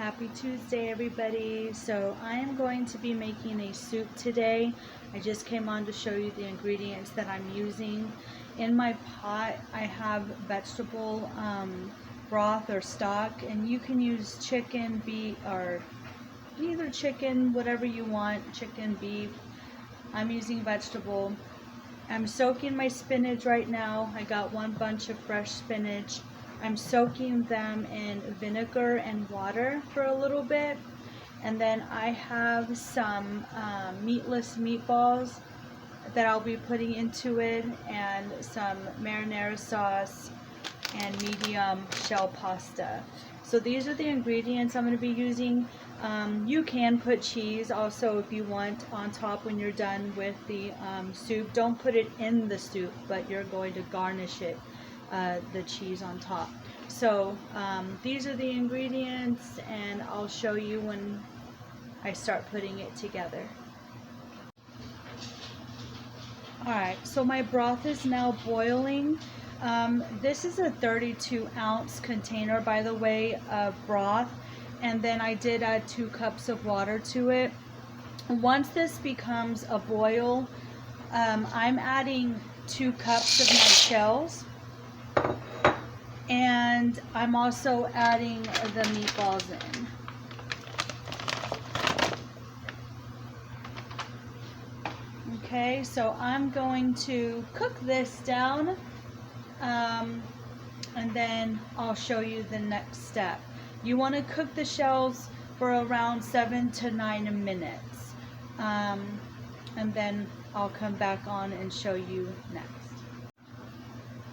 Happy Tuesday, everybody. So I am going to be making a soup today. I just came on to show you the ingredients that I'm using. In my pot, I have vegetable broth or stock, and you can use chicken, beef, or either chicken, whatever you want, chicken, beef. I'm using vegetable. I'm soaking my spinach right now. I got one bunch of fresh spinach. I'm soaking them in vinegar and water for a little bit. And then I have some meatless meatballs that I'll be putting into it, and some marinara sauce and medium shell pasta. So these are the ingredients I'm going to be using. You can put cheese also if you want on top when you're done with the soup. Don't put it in the soup, but you're going to garnish it, the cheese on top. So these are the ingredients, and I'll show you when I start putting it together. Alright, so my broth is now boiling. This is a 32-ounce container, by the way, of broth, and then I did add 2 cups of water to it. Once this becomes a boil, I'm adding 2 cups of my shells, and I'm also adding the meatballs in. Okay, so I'm going to cook this down, and then I'll show you the next step. You want to cook the shells for around 7 to 9 minutes, and then I'll come back on and show you next.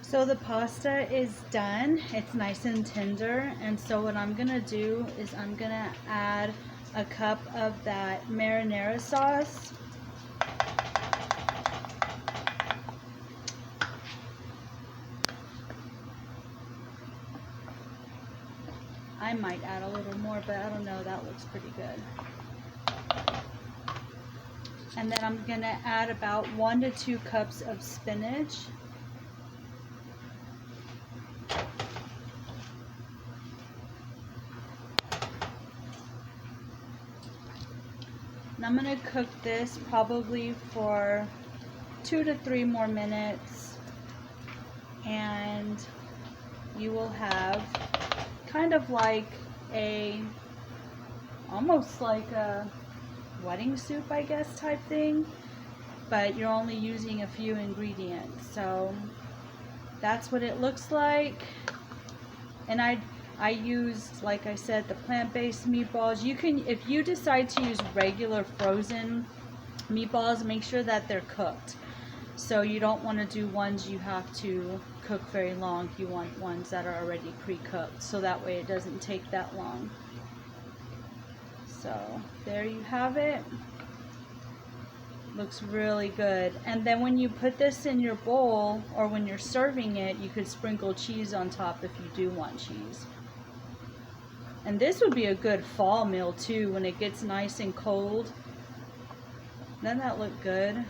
So the pasta is done. It's nice and tender, and so what I'm gonna do is I'm gonna add a cup of that marinara sauce. I might add a little more, but I don't know, that looks pretty good. And then I'm gonna add about 1 to 2 cups of spinach. And I'm gonna cook this probably for 2 to 3 more minutes, and you will have kind of like almost like a wedding soup, I guess, type thing, but you're only using a few ingredients. So that's what it looks like. And I used, like I said, the plant-based meatballs. You can, if you decide to use regular frozen meatballs, make sure that they're cooked. So you don't want to do ones you have to cook very long. You want ones that are already pre-cooked, so that way it doesn't take that long. So there you have it. Looks really good. And then when you put this in your bowl, or when you're serving it, you could sprinkle cheese on top if you do want cheese. And this would be a good fall meal too, when it gets nice and cold. Doesn't that look good?